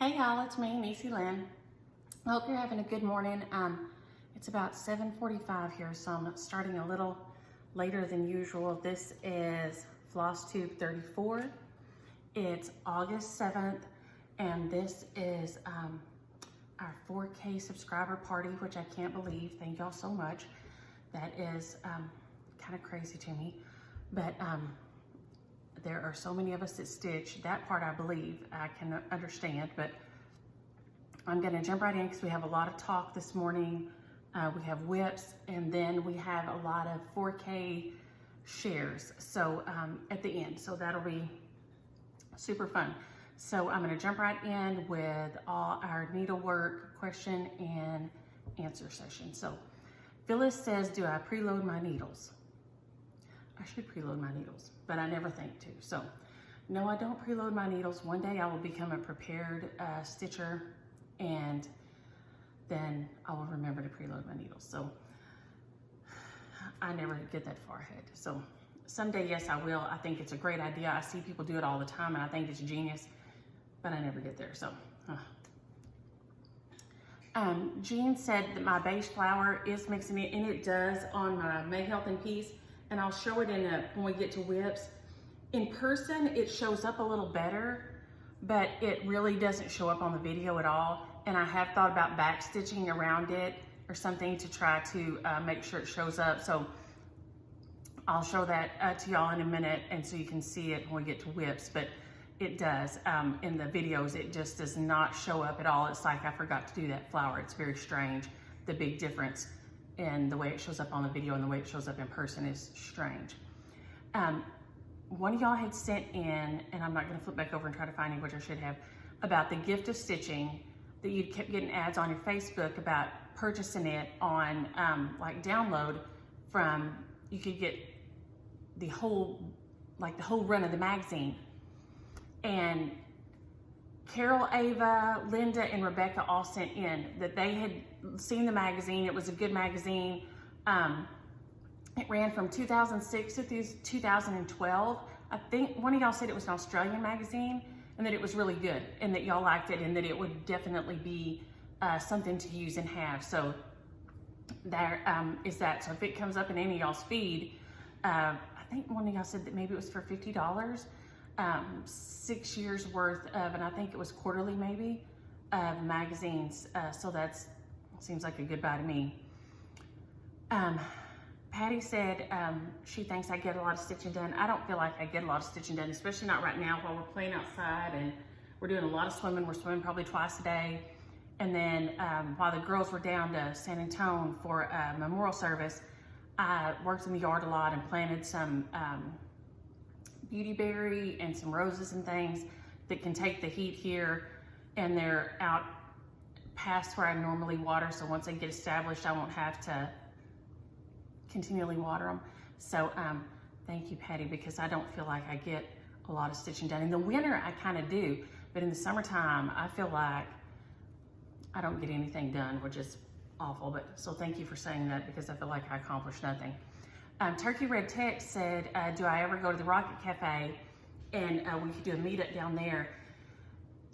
Hey y'all, it's me, Niecy Lynn. I hope you're having a good morning. It's about 7:45 here, so I'm starting a little later than usual. This is Flosstube 34. It's August 7th, and this is our 4K subscriber party, which I can't believe. Thank y'all so much. That is kind of crazy to me, but there are so many of us that stitch. That part I believe, I can understand, but I'm gonna jump right in because we have a lot of talk this morning. We have whips, and then we have a lot of 4K shares so at the end, so that'll be super fun. So I'm gonna jump right in with all our needlework question and answer session. So Phyllis says, do I preload my needles? I should preload my needles, but I never think to. So no, I don't preload my needles. One day I will become a prepared stitcher, and then I will remember to preload my needles. So I never get that far ahead. So someday, yes, I will. I think it's a great idea. I see people do it all the time, and I think it's genius, but I never get there. So Jean said that my beige flour is mixing it, and it does on my May Health and Peace. And I'll show it when we get to whips. In person, it shows up a little better, but it really doesn't show up on the video at all. And I have thought about back stitching around it or something to try to make sure it shows up. So I'll show that to y'all in a minute, and so you can see it when we get to whips. But it does, in the videos, it just does not show up at all. It's like I forgot to do that flour. It's very strange, the big difference. And the way it shows up on the video and the way it shows up in person is strange. One of y'all had sent in, and I'm not gonna flip back over and try to find it, which I should have, about the gift of stitching, that you kept getting ads on your Facebook about purchasing it on like download from, you could get the whole run of the magazine. And Carol, Ava, Linda, and Rebecca all sent in that they had seen the magazine. It was a good magazine. It ran from 2006 to 2012. I think one of y'all said it was an Australian magazine and that it was really good and that y'all liked it and that it would definitely be something to use and have. So there is that. So if it comes up in any of y'all's feed, I think one of y'all said that maybe it was for $50. 6 years worth of, and I think it was quarterly maybe, of magazines. So that seems like a good buy to me. Patty said she thinks I get a lot of stitching done. I don't feel like I get a lot of stitching done, especially not right now while we're playing outside and we're doing a lot of swimming. We're swimming probably twice a day. And then while the girls were down to San Antonio for a memorial service, I worked in the yard a lot and planted some beautyberry and some roses and things that can take the heat here, and they're out past where I normally water, so once they get established I won't have to continually water them. So thank you, Patty, because I don't feel like I get a lot of stitching done. In the winter I kind of do, but in the summertime I feel like I don't get anything done, which is awful. But so thank you for saying that, because I feel like I accomplished nothing. Turkey Red Text said, do I ever go to the Rocket Cafe and we could do a meetup down there?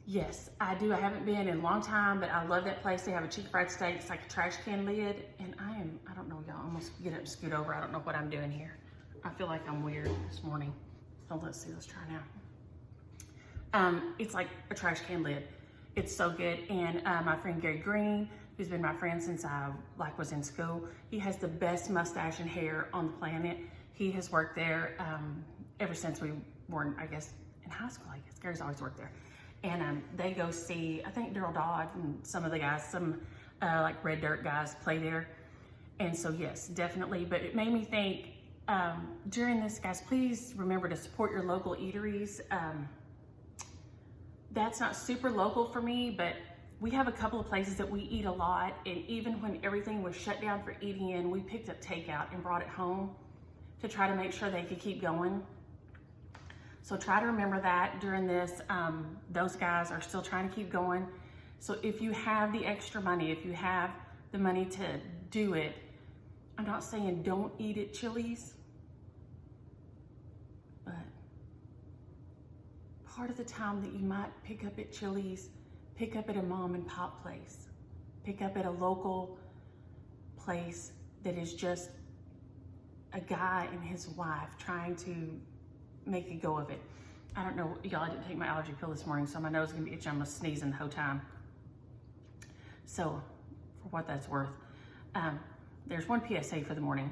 Yes, I do. I haven't been in a long time, but I love that place. They have a chicken fried steak. It's like a trash can lid. And I don't know, y'all, I'm gonna get up and scoot over. I don't know what I'm doing here. I feel like I'm weird this morning. So let's see, let's try now. It's like a trash can lid. It's so good. And my friend Gary Green, who's been my friend since I was in school. He has the best mustache and hair on the planet. He has worked there ever since we were, I guess, in high school, I guess. Gary's always worked there. And they go see, I think Daryl Dodd and some of the guys, some like Red Dirt guys play there. And so yes, definitely. But it made me think, during this, guys, please remember to support your local eateries. That's not super local for me, but we have a couple of places that we eat a lot, and even when everything was shut down for eating in, we picked up takeout and brought it home to try to make sure they could keep going. So try to remember that during this. Those guys are still trying to keep going. So if you have the extra money, if you have the money to do it, I'm not saying don't eat at Chili's, but part of the time that you might pick up at Chili's pick up at a mom and pop place. Pick up at a local place that is just a guy and his wife trying to make a go of it. I don't know, y'all, I didn't take my allergy pill this morning, so my nose is gonna be itchy. I'm gonna sneezing the whole time. So, for what that's worth, there's one PSA for the morning.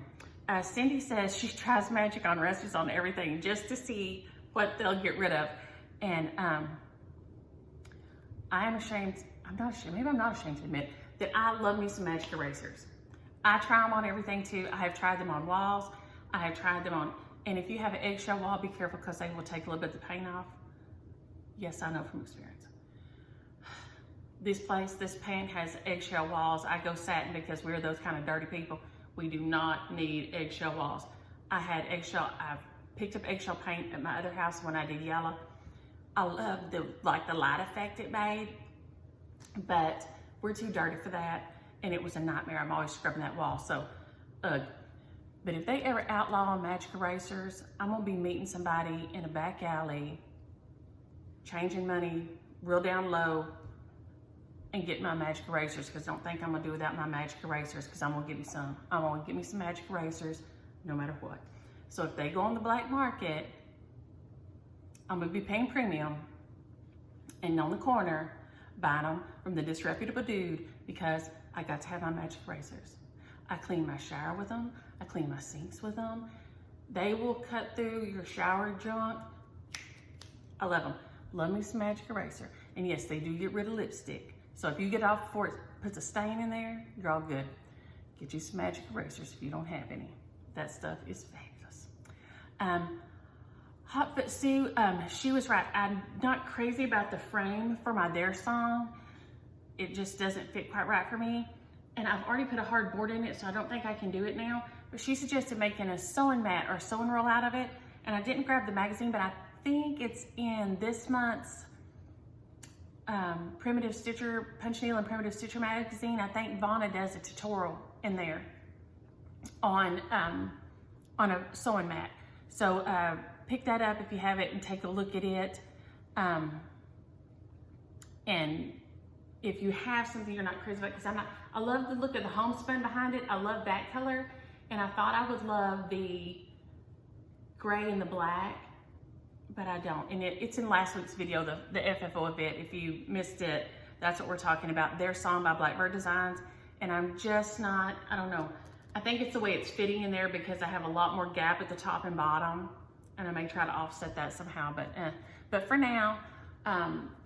Cindy says she tries magic on recipes on everything just to see what they'll get rid of. And I am ashamed, maybe I'm not ashamed to admit that I love me some magic erasers. I try them on everything too. I have tried them on walls. I have tried them on, and if you have an eggshell wall, be careful because they will take a little bit of the paint off. Yes, I know from experience. This paint has eggshell walls. I go satin because we're those kind of dirty people. We do not need eggshell walls. I've picked up eggshell paint at my other house when I did yellow. I love the light effect it made, but we're too dirty for that, and it was a nightmare. I'm always scrubbing that wall, so ugh. But if they ever outlaw magic erasers, I'm gonna be meeting somebody in a back alley, changing money real down low, and get my magic erasers, because don't think I'm gonna do without my magic erasers, because I'm gonna give you some. I'm gonna get me some magic erasers no matter what. So if they go on the black market, I'm gonna be paying premium and on the corner buying them from the disreputable dude, because I got to have my magic erasers. I clean my shower with them. I clean my sinks with them. They will cut through your shower junk. I love them. Love me some magic eraser. And yes, they do get rid of lipstick. So if you get off before it puts a stain in there, you're all good. Get you some magic erasers if you don't have any. That stuff is fabulous. Hotfoot Sue, she was right. I'm not crazy about the frame for my Dare song. It just doesn't fit quite right for me. And I've already put a hard board in it, so I don't think I can do it now. But she suggested making a sewing mat or sewing roll out of it. And I didn't grab the magazine, but I think it's in this month's Primitive Stitcher, Punch Needle and Primitive Stitcher magazine. I think Vonna does a tutorial in there on a sewing mat. So pick that up if you have it and take a look at it. And if you have something you're not crazy about, because I love the look of the homespun behind it. I love that color. And I thought I would love the gray and the black, but I don't. And it's in last week's video, the FFO event. If you missed it, that's what we're talking about. Their song by Blackbird Designs. And I'm just not, I don't know. I think it's the way it's fitting in there, because I have a lot more gap at the top and bottom. And I may try to offset that somehow, but for now,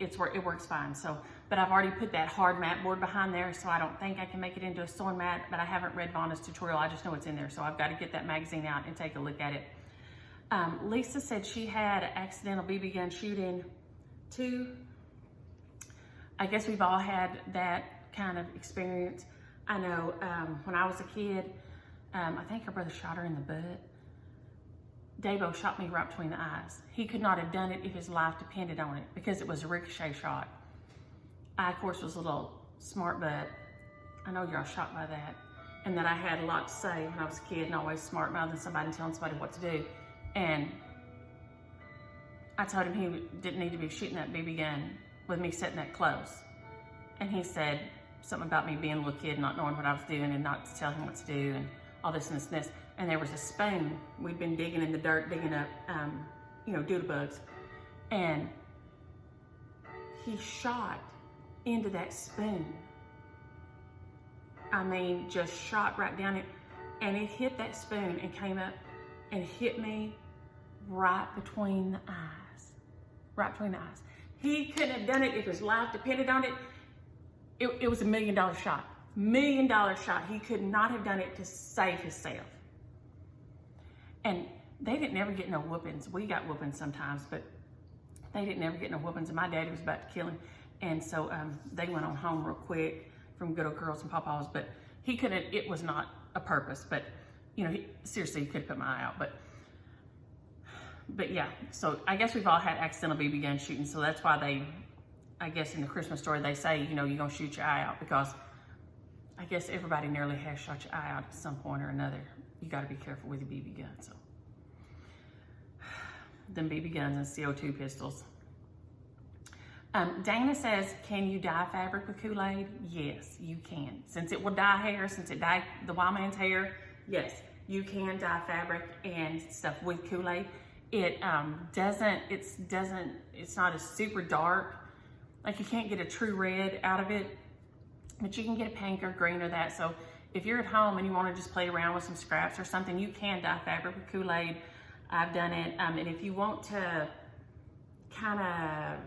it works fine. So, but I've already put that hard mat board behind there, so I don't think I can make it into a sewing mat, but I haven't read Vonna's tutorial. I just know it's in there, so I've got to get that magazine out and take a look at it. Lisa said she had an accidental BB gun shooting too. I guess we've all had that kind of experience. I know when I was a kid, I think her brother shot her in the butt. Dabo shot me right between the eyes. He could not have done it if his life depended on it, because it was a ricochet shot. I, of course, was a little smart, but I know you're all shocked by that. And that I had a lot to say when I was a kid, and always smart mouthing somebody and telling somebody what to do. And I told him he didn't need to be shooting that BB gun with me sitting that close. And he said something about me being a little kid, not knowing what I was doing and not to tell him what to do and all this and this and this. And there was a spoon. We'd been digging in the dirt, digging up, doodlebugs. And he shot into that spoon. I mean, just shot right down it. And it hit that spoon and came up and hit me right between the eyes. Right between the eyes. He couldn't have done it if his life depended on it. It was $1 million shot. $1 million shot. He could not have done it to save himself. And they didn't ever get no whoopings. We got whoopings sometimes, but they didn't ever get no whoopings. And my daddy was about to kill him. And so they went on home real quick from good old girls and pawpaws. But he couldn't, it was not a purpose. But, seriously, he could have put my eye out. But yeah, so I guess we've all had accidental BB gun shooting. So that's why I guess in the Christmas story, they say, you're going to shoot your eye out, because I guess everybody nearly has shot your eye out at some point or another. You got to be careful with your BB gun. So, them BB guns and CO2 pistols. Dana says, can you dye fabric with Kool-Aid? Yes, you can. Since it will dye hair, since it dyed the wild man's hair, yes, you can dye fabric and stuff with Kool-Aid. It it's not as super dark. Like you can't get a true red out of it, but you can get a pink or green or that. So if you're at home and you want to just play around with some scraps or something, you can dye fabric with Kool-Aid. I've done it. And if you want to kind of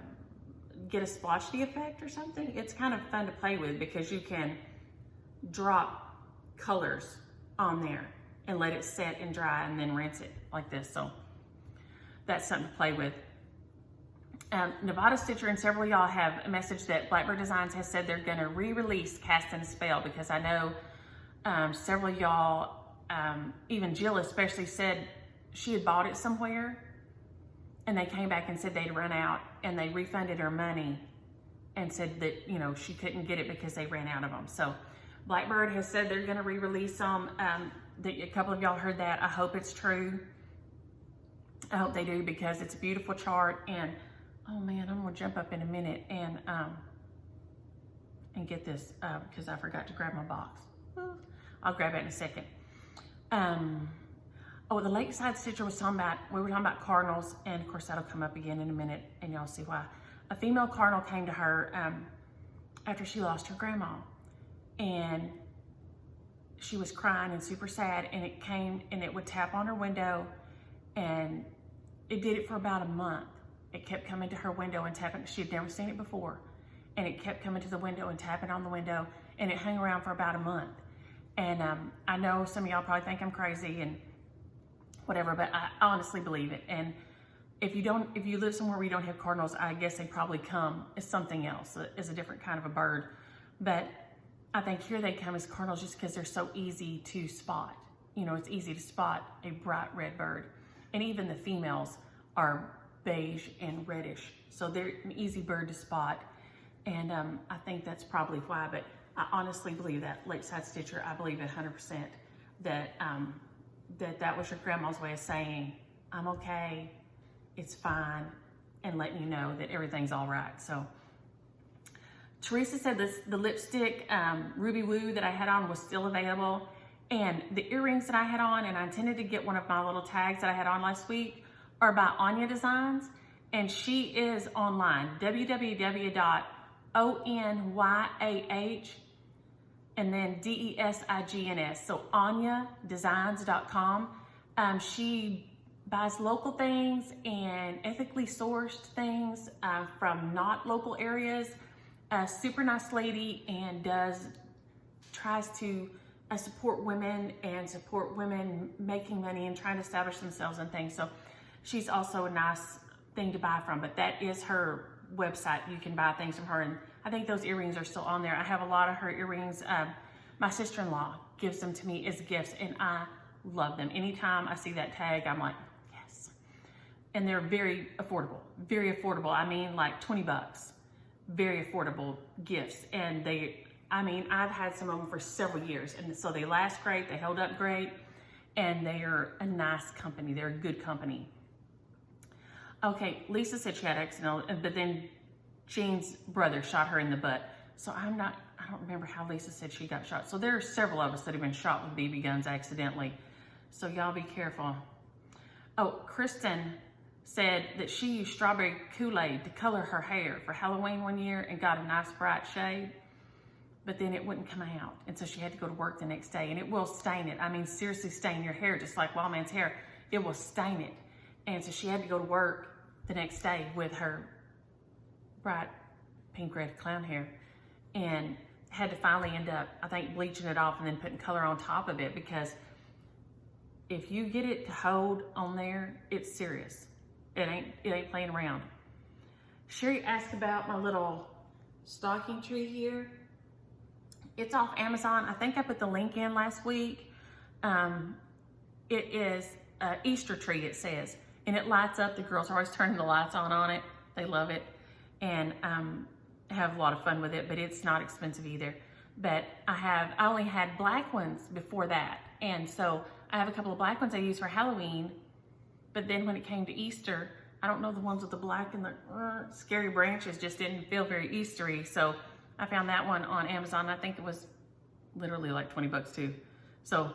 get a splotchy effect or something, it's kind of fun to play with because you can drop colors on there and let it set and dry and then rinse it like this. So that's something to play with. Nevada Stitcher and several of y'all have a message that Blackbird Designs has said they're gonna re-release Cast and Spell, because I know several of y'all, even Jill especially, said she had bought it somewhere and they came back and said they'd run out, and they refunded her money and said that, you know, she couldn't get it because they ran out of them. So Blackbird has said they're gonna re-release them. A couple of y'all heard that. I hope it's true. I hope they do, because it's a beautiful chart. And oh man, I'm gonna jump up in a minute and get this because I forgot to grab my box. I'll grab it in a second. Oh, the Lakeside Stitcher was talking about, we were talking about cardinals, and of course that'll come up again in a minute and y'all see why. A female cardinal came to her after she lost her grandma, and she was crying and super sad, and it came and it would tap on her window, and it did it for about a month. It kept coming to her window and tapping. She had never seen it before, and it kept coming to the window and tapping on the window, and it hung around for about a month. And I know some of y'all probably think I'm crazy and whatever, but I honestly believe it. And if you live somewhere where you don't have cardinals, I guess they probably come as something else, as a different kind of a bird. But I think here they come as cardinals just because they're so easy to spot. You know, it's easy to spot a bright red bird. And even the females are beige and reddish, so they're an easy bird to spot. And I think that's probably why, but I honestly believe that Lakeside Stitcher, I believe 100% that that was your grandma's way of saying, I'm okay, it's fine, and letting you know that everything's all right. So Teresa said the lipstick Ruby Woo that I had on was still available, and the earrings that I had on, and I intended to get one of my little tags that I had on last week, are by Anya Designs, and she is online, www.onyah and then DESIGNS, so AnyaDesigns.com. She buys local things and ethically sourced things from not local areas. A super nice lady, and tries to support women and support women making money and trying to establish themselves and things. So she's also a nice thing to buy from, but that is her website. You can buy things from her, and I think those earrings are still on there. I have a lot of her earrings. My sister-in-law gives them to me as gifts, and I love them. Anytime I see that tag, I'm like, yes. And they're very affordable, very affordable. I mean, like 20 bucks, very affordable gifts. And I've had some of them for several years, and so they last great, they held up great, and they're a nice company. They're a good company. Okay, Lisa said she had accidental, but then Jean's brother shot her in the butt. So I don't remember how Lisa said she got shot. So there are several of us that have been shot with BB guns accidentally. So y'all be careful. Oh, Kristen said that she used strawberry Kool-Aid to color her hair for Halloween one year and got a nice bright shade, but then it wouldn't come out. And so she had to go to work the next day, and it will stain it. I mean, seriously stain your hair, just like Wild Man's hair. It will stain it. And so she had to go to work the next day with her bright pink red clown hair, and had to finally end up, I think, bleaching it off and then putting color on top of it, because if you get it to hold on there, it's serious. It ain't playing around. Sherry asked about my little stocking tree here. It's off Amazon. I think I put the link in last week. It is an Easter tree, it says, and it lights up. The girls are always turning the lights on it. They love it, and have a lot of fun with it, but it's not expensive either. But I only had black ones before that, and so I have a couple of black ones I use for Halloween, but then when it came to Easter, I don't know, the ones with the black and the scary branches just didn't feel very Eastery. So I found that one on Amazon. I think it was literally like 20 bucks too. So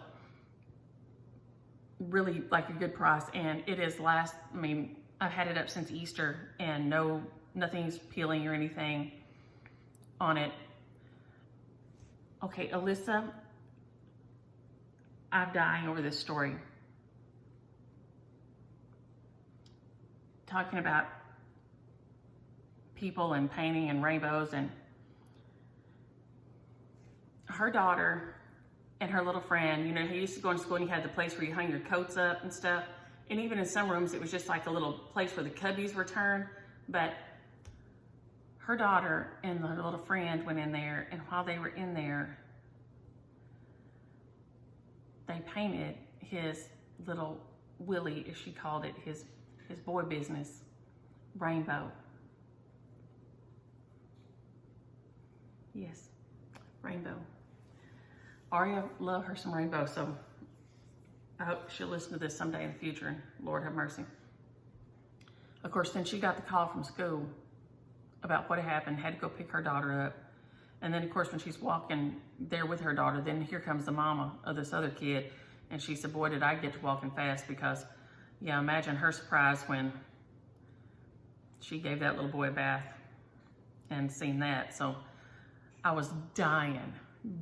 really like a good price. And it is I've had it up since Easter and nothing's peeling or anything on it. Okay, Alyssa, I'm dying over this story. Talking about people and painting and rainbows, and her daughter and her little friend, you know, he used to go to school and you had the place where you hung your coats up and stuff. And even in some rooms, it was just like a little place where the cubbies were turned. But her daughter and her little friend went in there, and while they were in there, they painted his little Willie, as she called it, his boy business, rainbow. Yes, rainbow. Aria loved her some rainbow, so I hope she'll listen to this someday in the future, and Lord have mercy. Of course, then she got the call from school about what had happened, had to go pick her daughter up. And then, of course, when she's walking there with her daughter, then here comes the mama of this other kid. And she said, boy, did I get to walking fast, because, yeah, imagine her surprise when she gave that little boy a bath and seen that. So I was dying.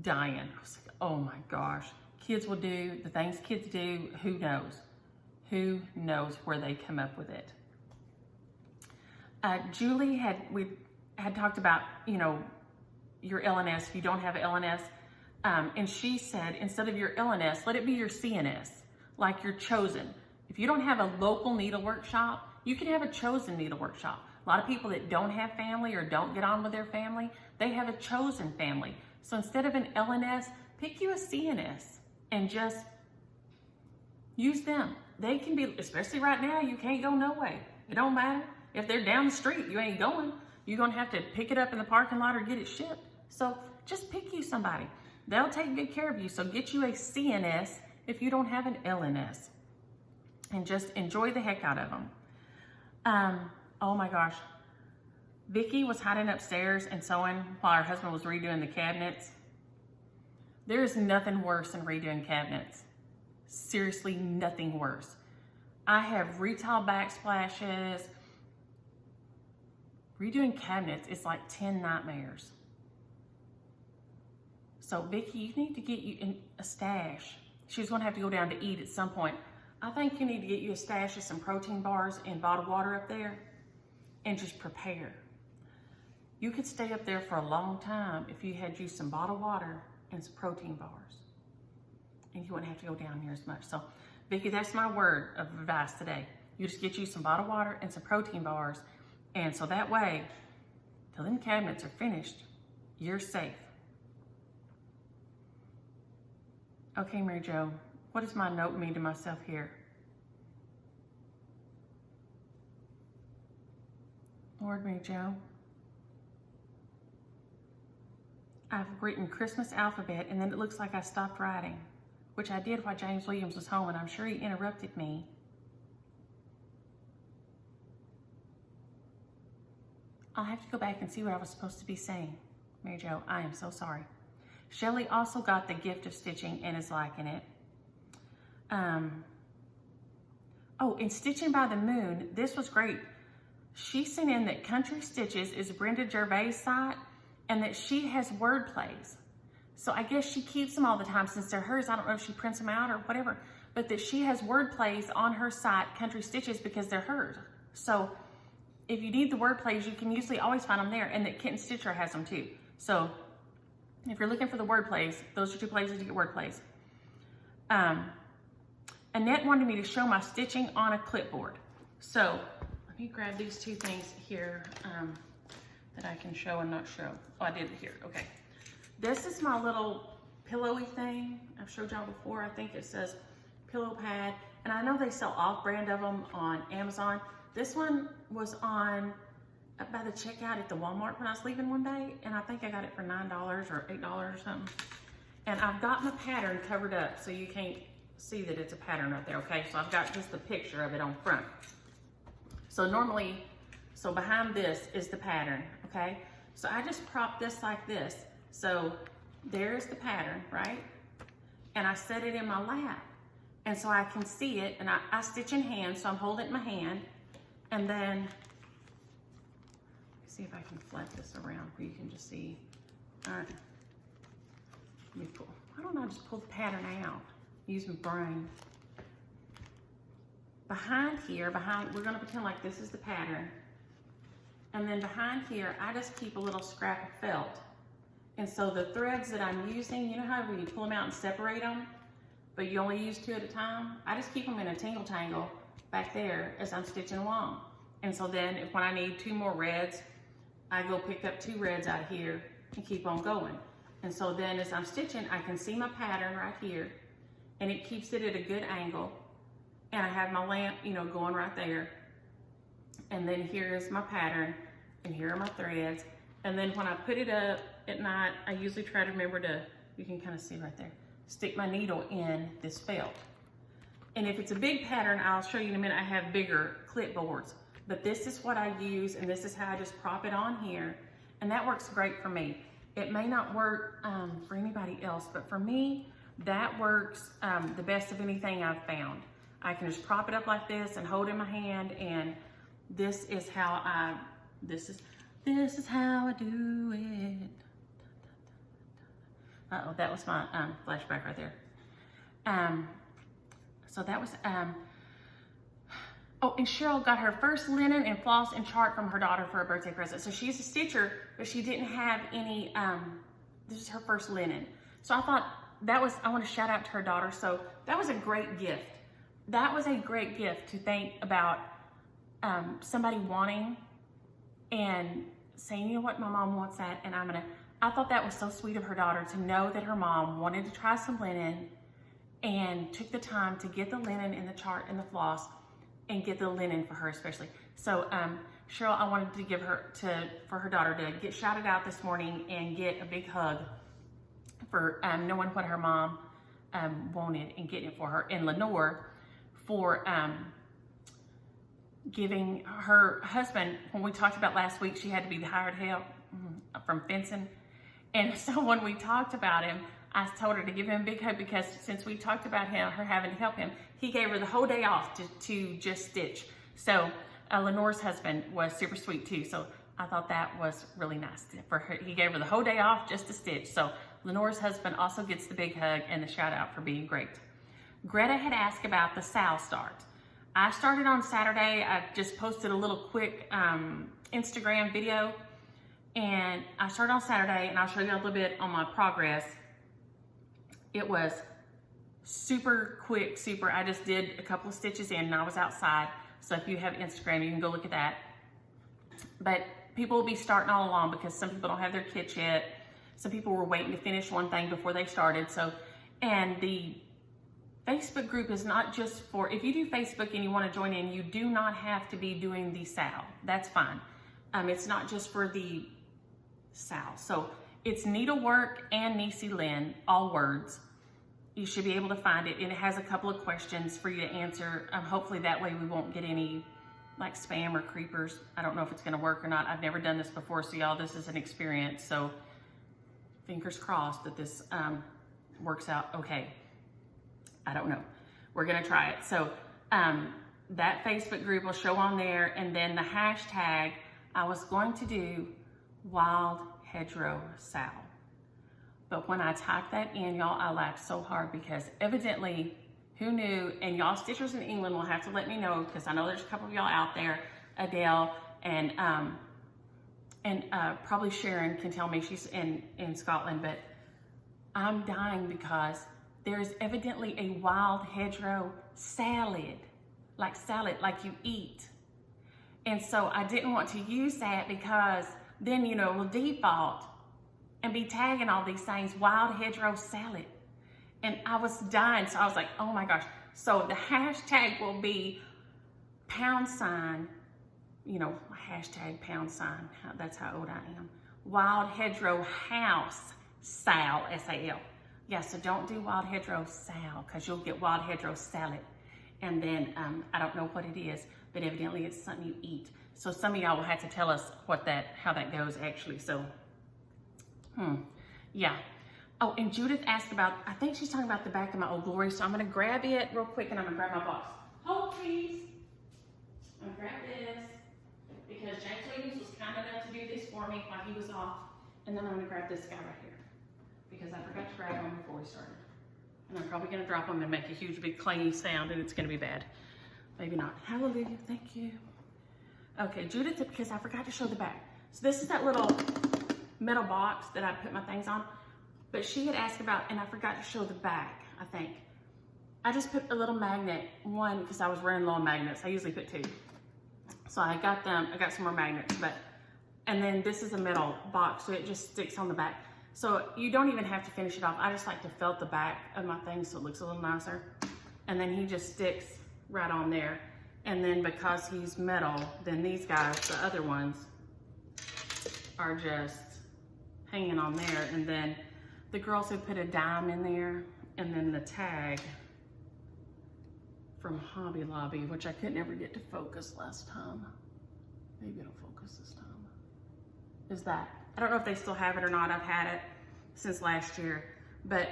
I was like, oh my gosh. Kids will do the things kids do. Who knows? Who knows where they come up with it? Julie we had talked about, you know, your LNS, if you don't have LNS, and she said, instead of your LNS, let it be your CNS, like your chosen. If you don't have a local needlework shop, you can have a chosen needlework shop. A lot of people that don't have family or don't get on with their family, they have a chosen family. So instead of an LNS, pick you a CNS and just use them. They can be, especially right now, you can't go no way. It don't matter. If they're down the street, you ain't going. You're gonna have to pick it up in the parking lot or get it shipped. So just pick you somebody. They'll take good care of you. So get you a CNS if you don't have an LNS. And just enjoy the heck out of them. Oh my gosh. Vicky was hiding upstairs and sewing while her husband was redoing the cabinets. There is nothing worse than redoing cabinets. Seriously, nothing worse. I have retile backsplashes. Redoing cabinets is like 10 nightmares. So Vicky, you need to get you in a stash. She's gonna have to go down to eat at some point. I think you need to get you a stash of some protein bars and bottled water up there and just prepare. You could stay up there for a long time if you had you some bottled water and some protein bars. And you wouldn't have to go down here as much. So Vicky, that's my word of advice today. You just get you some bottled water and some protein bars. And so that way, till them cabinets are finished, you're safe. Okay, Mary Jo, what does my note mean to myself here? Lord, Mary Jo, I've written Christmas alphabet, and then it looks like I stopped writing, which I did while James Williams was home, and I'm sure he interrupted me. I'll have to go back and see what I was supposed to be saying. Mary Jo, I am so sorry. Shelley also got the gift of stitching and is liking it. Oh, in Stitching by the Moon, this was great. She sent in that Country Stitches is Brenda Gervais' site and that she has word plays. So I guess she keeps them all the time since they're hers. I don't know if she prints them out or whatever, but that she has word plays on her site, Country Stitches, because they're hers. So if you need the word plays, you can usually always find them there, and that Kitten Stitcher has them too. So if you're looking for the word plays, those are two places to get word plays. Annette wanted me to show my stitching on a clipboard. So let me grab these two things here that I can show and not show. Oh, I did it here, okay. This is my little pillowy thing. I've showed y'all before. I think it says pillow pad. And I know they sell off-brand of them on Amazon. This one was on by the checkout at the Walmart when I was leaving one day, and I think I got it for $9 or $8 or something. And I've got my pattern covered up so you can't see that it's a pattern right there, okay? So I've got just the picture of it on front. So normally, so behind this is the pattern, okay? So I just prop this like this. So there's the pattern, right? And I set it in my lap. And so I can see it, and I stitch in hand, so I'm holding it in my hand. And then, see if I can flip this around where you can just see. All right, let me pull. Why don't I just pull the pattern out? Use my brain. Behind here, we're gonna pretend like this is the pattern. And then behind here, I just keep a little scrap of felt. And so the threads that I'm using, you know how when you pull them out and separate them, but you only use 2 at a time? I just keep them in a tingle tangle back there as I'm stitching along. And so then when I need 2 more reds, I go pick up 2 reds out of here and keep on going. And so then as I'm stitching, I can see my pattern right here, and it keeps it at a good angle. And I have my lamp, you know, going right there. And then here is my pattern, and here are my threads. And then when I put it up at night, I usually try to remember to, you can kind of see right there, stick my needle in this felt. And if it's a big pattern, I'll show you in a minute, I have bigger clipboards. But this is what I use, and this is how I just prop it on here. And that works great for me. It may not work for anybody else, but for me, that works the best of anything I've found. I can just prop it up like this and hold it in my hand, and this is how I do it. Uh-oh, that was my flashback right there. So that was, oh, and Cheryl got her first linen and floss and chart from her daughter for a birthday present. So she's a stitcher, but she didn't have any, this is her first linen. So I thought I want to shout out to her daughter. So that was a great gift. That was a great gift to think about somebody wanting and saying, you know what, my mom wants that, and I thought that was so sweet of her daughter to know that her mom wanted to try some linen and took the time to get the linen and the chart and the floss and get the linen for her especially. So Cheryl, I wanted to give her, for her daughter to get shouted out this morning and get a big hug for knowing what her mom wanted and getting it for her. And Lenore for giving her husband, when we talked about last week, she had to be the hired help from fencing. And so when we talked about him, I told her to give him a big hug because since we talked about her having to help him, he gave her the whole day off to just stitch. So Lenore's husband was super sweet too. So I thought that was really nice for her. He gave her the whole day off just to stitch. So Lenore's husband also gets the big hug and the shout out for being great. Greta had asked about the SAL start. I started on Saturday. I just posted a little quick Instagram video, and I started on Saturday, and I'll show you a little bit on my progress. It was super quick, I just did a couple of stitches in and I was outside. So if you have Instagram, you can go look at that. But people will be starting all along because some people don't have their kits yet. Some people were waiting to finish one thing before they started. So, and the Facebook group is not just for, if you do Facebook and you want to join in, you do not have to be doing the SAL. That's fine. It's not just for the SAL. So it's needlework and Nisi Lynn, all words. You should be able to find it, and it has a couple of questions for you to answer. Hopefully that way we won't get any like spam or creepers. I don't know if it's going to work or not. I've never done this before, so y'all, this is an experience. So fingers crossed that this works out okay. I don't know. We're going to try it. So that Facebook group will show on there, and then the hashtag, I was going to do Wild Hedgerow Sal. But when I typed that in, y'all, I laughed so hard because evidently, who knew? And y'all stitchers in England will have to let me know because I know there's a couple of y'all out there, Adele and probably Sharon can tell me, she's in Scotland, but I'm dying because there's evidently a wild hedgerow salad like you eat. And so I didn't want to use that because then, you know, we'll default and be tagging all these things, wild hedgerow salad. And I was dying, so I was like, oh my gosh. So the hashtag will be #, you know, hashtag #, that's how old I am. Wild hedgerow house, Sal, S-A-L. Yeah, so don't do wild hedgerow Sal because you'll get wild hedgerow salad. And then I don't know what it is, but evidently it's something you eat. So some of y'all will have to tell us how that goes actually. So, yeah. Oh, and Judith asked about, I think she's talking about the back of my Old Glory. So I'm gonna grab it real quick and I'm gonna grab my box. Hold please. I'm gonna grab this because James Williams was kind enough to do this for me while he was off. And then I'm gonna grab this guy right here because I forgot to grab him before we started. And I'm probably gonna drop him and make a huge big clangy sound and it's gonna be bad. Maybe not. Hallelujah, thank you. Okay, Judith, because I forgot to show the back. So this is that little metal box that I put my things on. But she had asked about, and I forgot to show the back, I think. I just put a little magnet, one, because I was running low on magnets. I usually put 2. So I got some more magnets, and then this is a metal box, so it just sticks on the back. So you don't even have to finish it off. I just like to felt the back of my thing so it looks a little nicer. And then he just sticks right on there. And then because he's metal, then these guys, the other ones, are just hanging on there. And then the girls have put a dime in there, and then the tag from Hobby Lobby, which I couldn't ever get to focus last time. Maybe it'll focus this time. Is that? I don't know if they still have it or not. I've had it since last year, but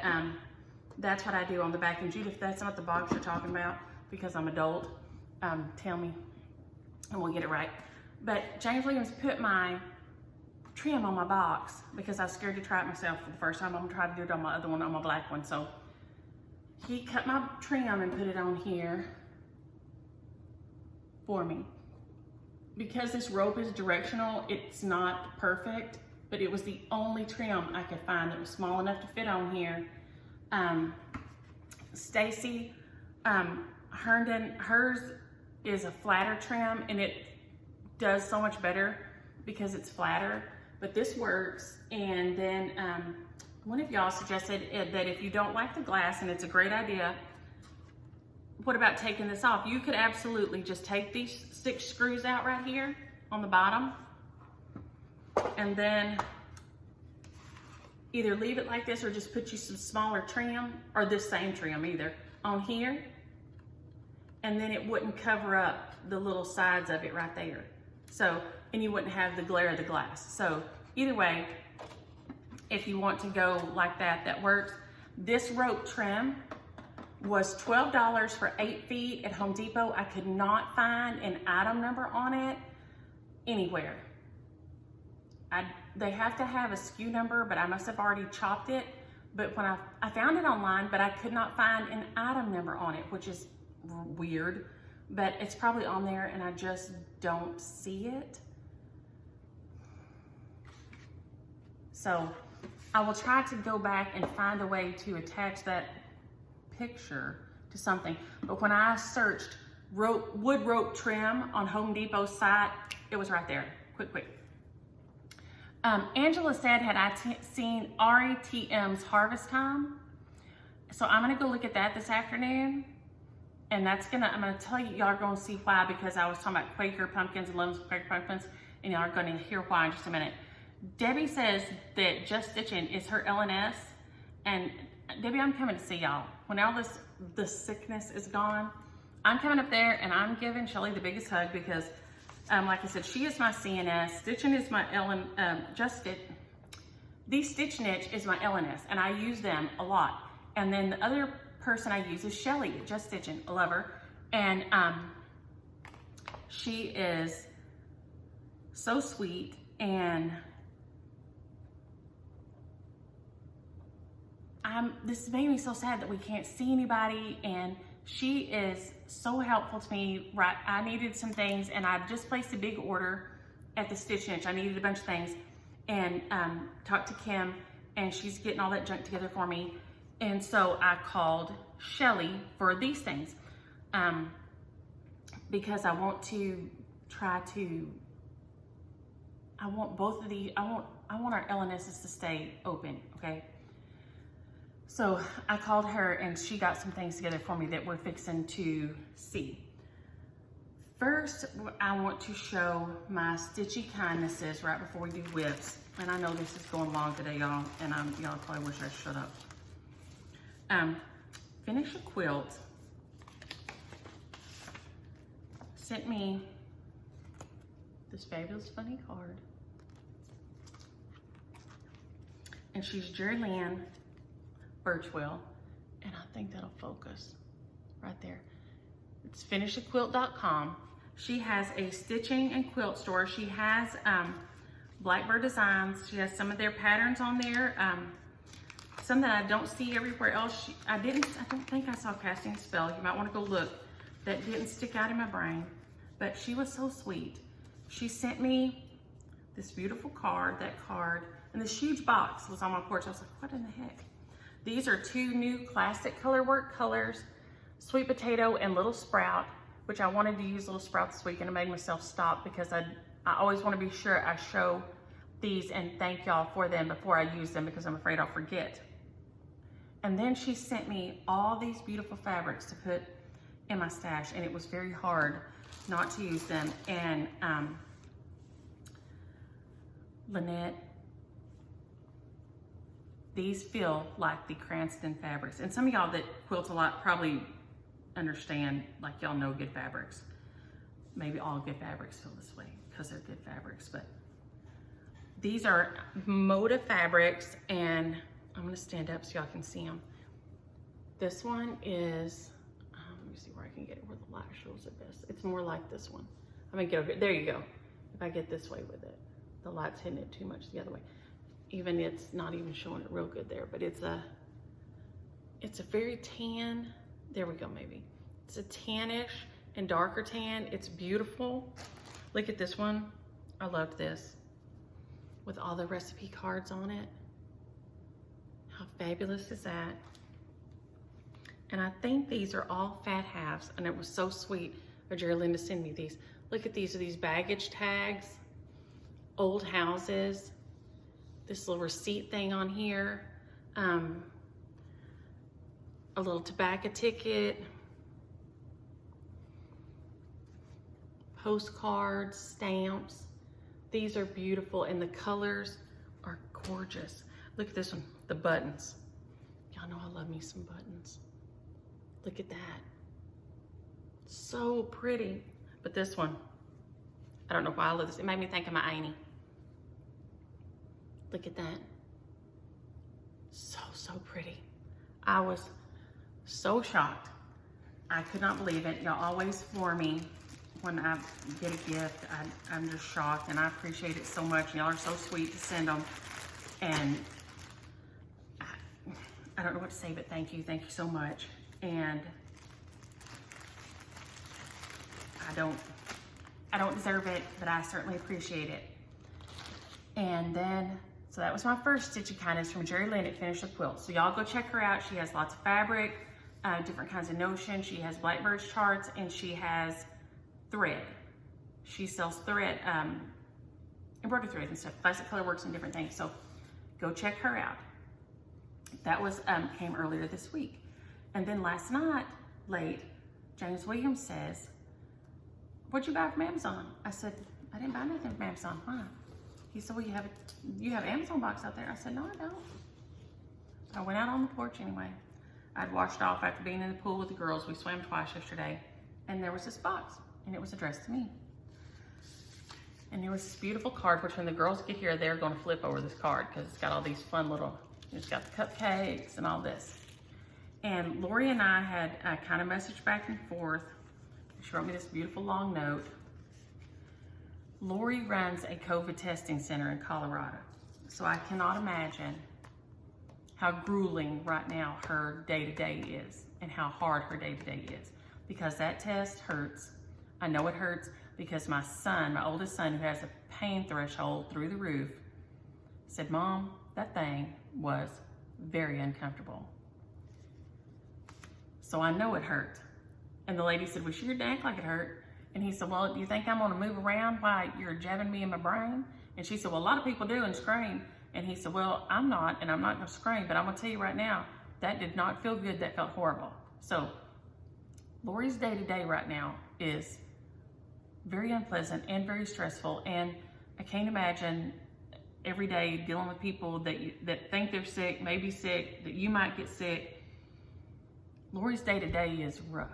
that's what I do on the back. And Judith, if that's not the box you're talking about, because I'm adult, tell me, and we'll get it right. But James Williams put my trim on my box because I was scared to try it myself for the first time. I'm gonna try to do it on my other one, on my black one. So he cut my trim and put it on here for me. Because this rope is directional, it's not perfect, but it was the only trim I could find that was small enough to fit on here. Stacy Herndon, hers is a flatter trim, and it does so much better because it's flatter, but this works. And then one of y'all suggested that if you don't like the glass, and it's a great idea, what about taking this off? You could absolutely just take these 6 screws out right here on the bottom, and then either leave it like this or just put you some smaller trim, or this same trim either, on here, and then it wouldn't cover up the little sides of it right there. So, and you wouldn't have the glare of the glass. So either way, if you want to go like that, that works. This rope trim was $12 for 8 feet at Home Depot. I could not find an item number on it anywhere. They have to have a SKU number, but I must have already chopped it. But when I found it online, but I could not find an item number on it, which is weird, but it's probably on there and I just don't see it. So I will try to go back and find a way to attach that picture to something. But when I searched wood rope trim on Home Depot's site, it was right there. Quick. Angela said, had I seen RETM's Harvest Time? So I'm gonna go look at that this afternoon. And I'm gonna tell you, y'all are gonna see why, because I was talking about Quaker Pumpkins and loaves of Quaker Pumpkins, and y'all are gonna hear why in just a minute. Debbie says that Just Stitching is her LNS, and Debbie, I'm coming to see y'all. When all the sickness is gone, I'm coming up there and I'm giving Shelly the biggest hug because, like I said, she is my CNS. Stitching is my the Stitch Niche is my LNS, and I use them a lot. And then the other person I use is Shelly, Just Stitching. I love her. And she is so sweet, and this made me so sad that we can't see anybody, and she is so helpful to me. Right, I needed some things, and I just placed a big order at the Stitch Niche. I needed a bunch of things, and talked to Kim, and she's getting all that junk together for me. And so I called Shelly for these things because I want to I want both of the, I want our LNSs to stay open, okay? So I called her and she got some things together for me that we're fixing to see. First, I want to show my stitchy kindnesses right before we do whips. And I know this is going long today, y'all, and y'all probably wish I shut up. Finish a quilt. sent me this fabulous funny card. And she's Jerry Lynn Birchwell, and I think that'll focus right there. It's finishthequilt.com. She has a stitching and quilt store. She has Blackbird Designs. She has some of their patterns on there. Some that I don't see everywhere else. I don't think I saw Casting Spell. You might want to go look. That didn't stick out in my brain, but she was so sweet. She sent me this beautiful card, and this huge box was on my porch. I was like, what in the heck? These are 2 new classic color work colors, Sweet Potato and Little Sprout, which I wanted to use Little Sprout this week, and I made myself stop because I always want to be sure I show these and thank y'all for them before I use them because I'm afraid I'll forget. And then she sent me all these beautiful fabrics to put in my stash, and it was very hard not to use them. And Lynette, these feel like the Cranston fabrics. And some of y'all that quilt a lot probably understand, like y'all know good fabrics. Maybe all good fabrics feel this way because they're good fabrics, but these are Moda fabrics, and I'm gonna stand up so y'all can see them. This one is, let me see where I can get it where the light shows it best. It's more like this one. I'm gonna get over, there you go. If I get this way with it, the light's hitting it too much the other way. Even it's not even showing it real good there, but it's a very tan, there we go maybe. It's a tannish and darker tan. It's beautiful. Look at this one. I loved this with all the recipe cards on it. How fabulous is that? And I think these are all fat halves, and it was so sweet of Jerry Lynn to send me these. Look at these, are these baggage tags, old houses, this little receipt thing on here, a little tobacco ticket, postcards, stamps. These are beautiful, and the colors are gorgeous. Look at this one, the buttons. Y'all know I love me some buttons. Look at that. So pretty. But this one, I don't know why I love this. It made me think of my Auntie. Look at that. So, so pretty. I was so shocked. I could not believe it. Y'all always floor me when I get a gift. I'm just shocked, and I appreciate it so much. Y'all are so sweet to send them. And I don't know what to say, but thank you. Thank you so much. And I don't deserve it, but I certainly appreciate it. And then, so that was my first Stitchy Kindness from Jerry Lynn at Finish the Quilt. So y'all go check her out. She has lots of fabric, different kinds of notion. She has Blackbird's charts, and she has thread. She sells thread, embroidery thread and stuff, classic color works and different things. So go check her out. That was came earlier this week. And then last night, late, James Williams says, what'd you buy from Amazon? I said, I didn't buy nothing from Amazon. Why? He said, well, you have an Amazon box out there. I said, no, I don't. So I went out on the porch anyway. I'd washed off after being in the pool with the girls. We swam twice yesterday. And there was this box, and it was addressed to me. And there was this beautiful card, which when the girls get here, they're gonna flip over this card because it's got all these fun little, it's got the cupcakes and all this. And Lori and I had kind of messaged back and forth. She wrote me this beautiful long note. Lori runs a COVID testing center in Colorado. So I cannot imagine how grueling right now her day-to-day is and how hard her day-to-day is, because that test hurts. I know it hurts because my son, my oldest son, who has a pain threshold through the roof, said, Mom, that thing was very uncomfortable. So I know it hurt. And the lady said, well, she didn't act like it hurt. And he said, well, do you think I'm gonna move around while you're jabbing me in my brain? And she said, well, a lot of people do and scream. And he said, well, I'm not, and I'm not gonna scream, but I'm gonna tell you right now, that did not feel good, that felt horrible. So Lori's day-to-day right now is very unpleasant and very stressful. And I can't imagine every day dealing with people that think they're sick, may be sick, that you might get sick. Lori's day-to-day is rough.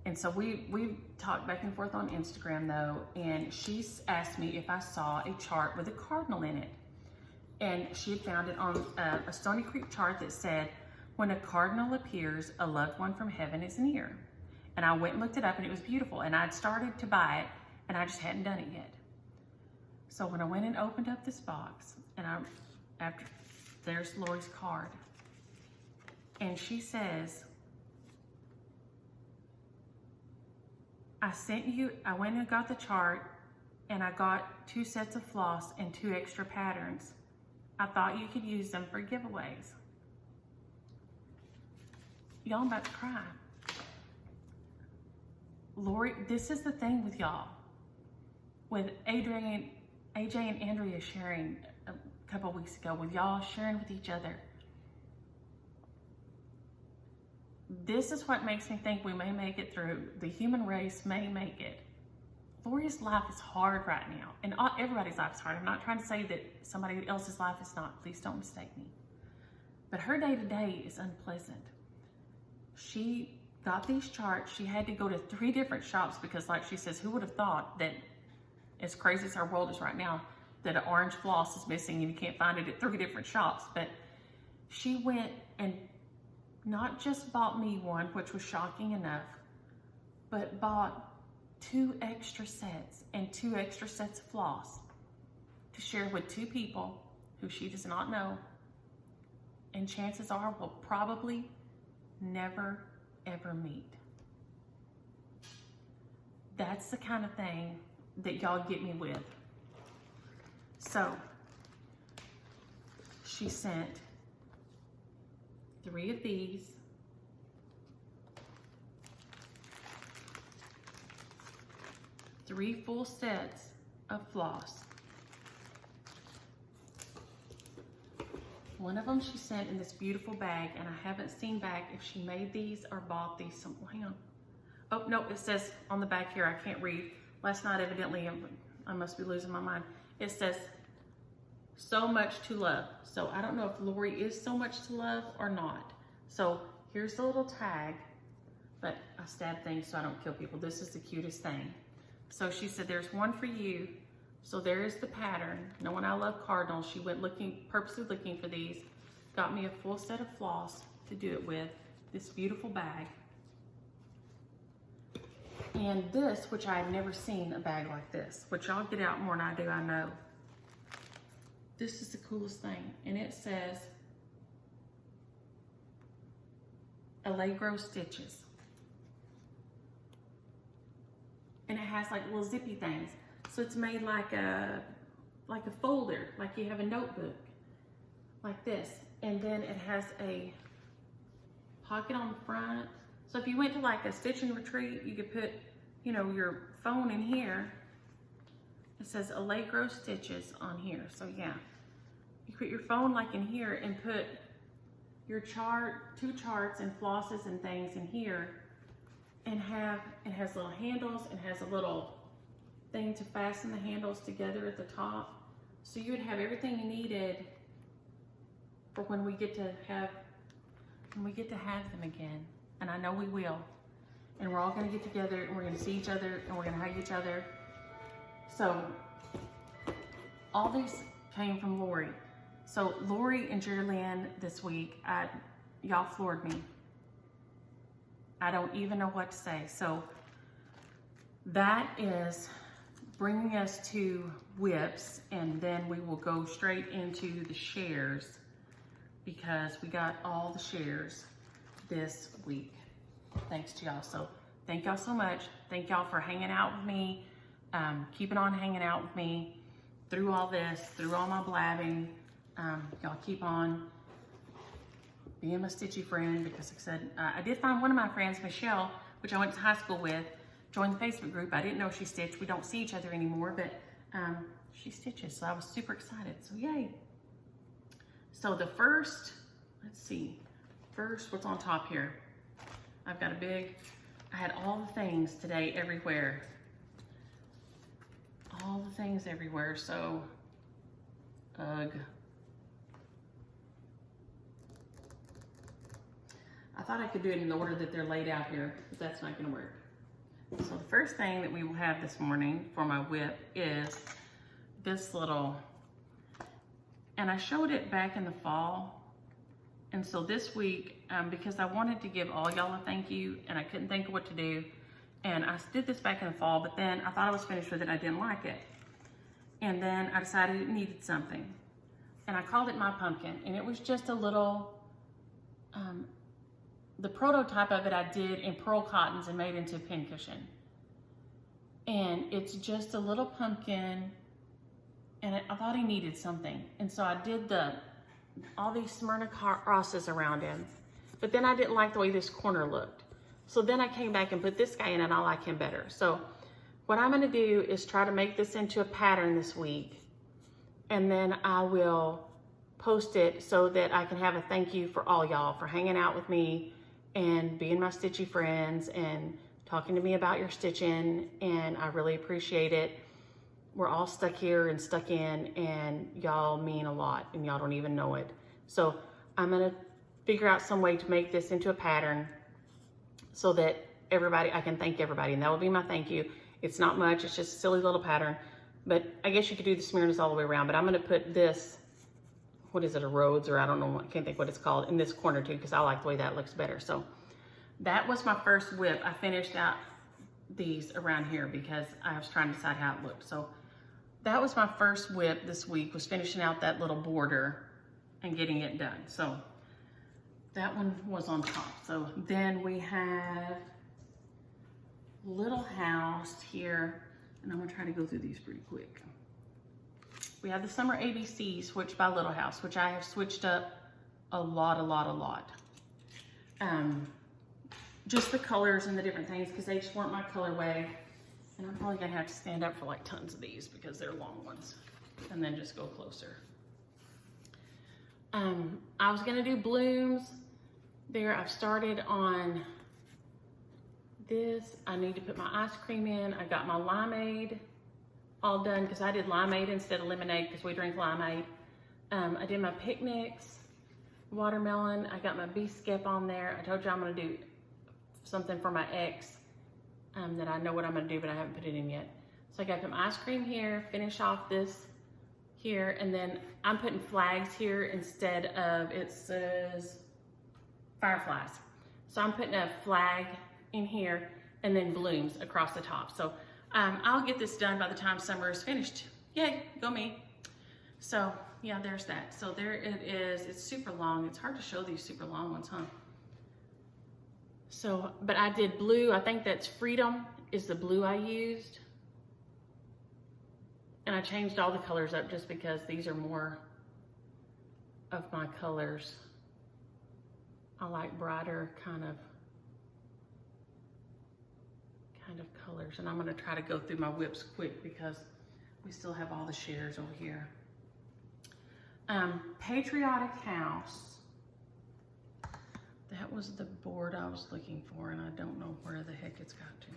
And so we talked back and forth on Instagram though, and she's asked me if I saw a chart with a cardinal in it. And she had found it on a Stony Creek chart that said, when a cardinal appears, a loved one from heaven is near. And I went and looked it up, and it was beautiful. And I'd started to buy it, and I just hadn't done it yet. So when I went and opened up this box, and there's Lori's card. And she says, I went and got the chart, and I got 2 sets of floss and 2 extra patterns. I thought you could use them for giveaways. Y'all, I'm about to cry. Lori, this is the thing with y'all. With AJ and Andrea sharing a couple weeks ago, with y'all sharing with each other. This is what makes me think we may make it through. The human race may make it. Lori's life is hard right now, and everybody's life is hard. I'm not trying to say that somebody else's life is not. Please don't mistake me. But her day-to-day is unpleasant. She got these charts. She had to go to 3 different shops because, like she says, who would have thought that, as crazy as our world is right now, that an orange floss is missing and you can't find it at 3 different shops. But she went and not just bought me one, which was shocking enough, but bought 2 extra sets and 2 extra sets of floss to share with 2 people who she does not know. And chances are will probably never, ever meet. That's the kind of thing that y'all get me with. So, she sent 3 of these, 3 full sets of floss. One of them she sent in this beautiful bag, and I haven't seen back if she made these or bought these. Hang on. Oh, no, it says on the back here, I can't read. Last night, evidently, I must be losing my mind. It says, so much to love. So I don't know if Lori is so much to love or not. So here's the little tag, but I stab things so I don't kill people. This is the cutest thing. So she said, there's one for you. So there is the pattern. Knowing I love cardinals, she went purposely looking for these. Got me a full set of floss to do it with. This beautiful bag. And this, which I had never seen a bag like this, which y'all get out more than I do, I know. This is the coolest thing. And it says, Allegro stitches. And it has like little zippy things. So it's made like a folder, like you have a notebook, like this. And then it has a pocket on the front. So if you went to like a stitching retreat, you could put, you know, your phone in here. It says Allegro stitches on here. So yeah, you put your phone like in here and put your chart, 2 charts and flosses and things in here, and it has little handles and has a little thing to fasten the handles together at the top. So you would have everything you needed for when we get to have them again. And I know we will. And we're all gonna get together and we're gonna see each other and we're gonna hug each other. So all these came from Lori. So Lori and Jerry-Lynn this week, y'all floored me. I don't even know what to say. So that is bringing us to whips, and then we will go straight into the shares because we got all the shares this week. Thanks to y'all. So thank y'all so much. Thank y'all for hanging out with me, keeping on hanging out with me through all this, through all my blabbing. Y'all keep on being my stitchy friend, because like I said, I did find one of my friends, Michelle, which I went to high school with, joined the Facebook group. I didn't know she stitched. We don't see each other anymore, but she stitches, so I was super excited. So yay. So the first, let's see, what's on top here? I've got I had all the things today everywhere. All the things everywhere, so, ugh. I thought I could do it in the order that they're laid out here, but that's not gonna work. So the first thing that we will have this morning for my whip is this little, and I showed it back in the fall. And so this week, because I wanted to give all y'all a thank you and I couldn't think of what to do. And I did this back in the fall, but then I thought I was finished with it. I didn't like it. And then I decided it needed something. And I called it My Pumpkin. And it was just a little, the prototype of it I did in pearl cottons and made into a pincushion. And it's just a little pumpkin. And I thought he needed something. And so I did all these Smyrna crosses around him. But then I didn't like the way this corner looked. So then I came back and put this guy in and I like him better. So what I'm gonna do is try to make this into a pattern this week. And then I will post it so that I can have a thank you for all y'all for hanging out with me and being my stitchy friends and talking to me about your stitching. And I really appreciate it. We're all stuck here and stuck in, and y'all mean a lot and y'all don't even know it. So I'm gonna figure out some way to make this into a pattern so that I can thank everybody, and that will be my thank you. It's not much, it's just a silly little pattern, but I guess you could do the Smyrnas all the way around, but I'm gonna put this, what is it, a Rhodes, or I don't know, I can't think what it's called, in this corner too, because I like the way that looks better. So that was my first whip. I finished out these around here because I was trying to decide how it looked. So that was my first whip this week, was finishing out that little border and getting it done. So that one was on top. So then we have Little House here, and I'm gonna try to go through these pretty quick. We have the Summer ABC switched by Little House, which I have switched up a lot. Just the colors and the different things, because they just weren't my colorway. And I'm probably gonna have to stand up for like tons of these because they're long ones, and then just go closer. I was gonna do blooms there. I've started on this. I need to put my ice cream in. I got my limeade all done because I did limeade instead of lemonade because we drink limeade. I did my picnics, watermelon. I got my bee skip on there. I told you I'm gonna do something for my ex. That I know what I'm gonna do, but I haven't put it in yet. So I got some ice cream here, finish off this here, and then I'm putting flags here instead of, it says fireflies. So I'm putting a flag in here and then blooms across the top. So I'll get this done by the time summer is finished. Yay, go me. So yeah, there's that. So there it is. It's super long. It's hard to show these super long ones, huh? So, but I did blue. I think that's Freedom is the blue I used. And I changed all the colors up just because these are more of my colors. I like brighter kind of colors. And I'm gonna try to go through my whips quick because we still have all the shares over here. Patriotic House. That was the board I was looking for, and I don't know where the heck it's got to.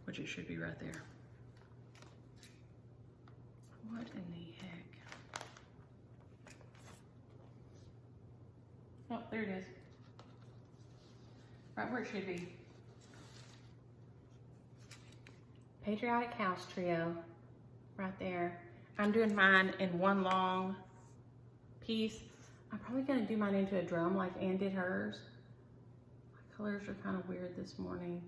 Which it should be right there. What in the heck? Oh, there it is. Right where it should be. Patriotic House Trio, right there. I'm doing mine in one long piece. I'm probably gonna do mine into a drum like Ann did hers. My colors are kind of weird this morning.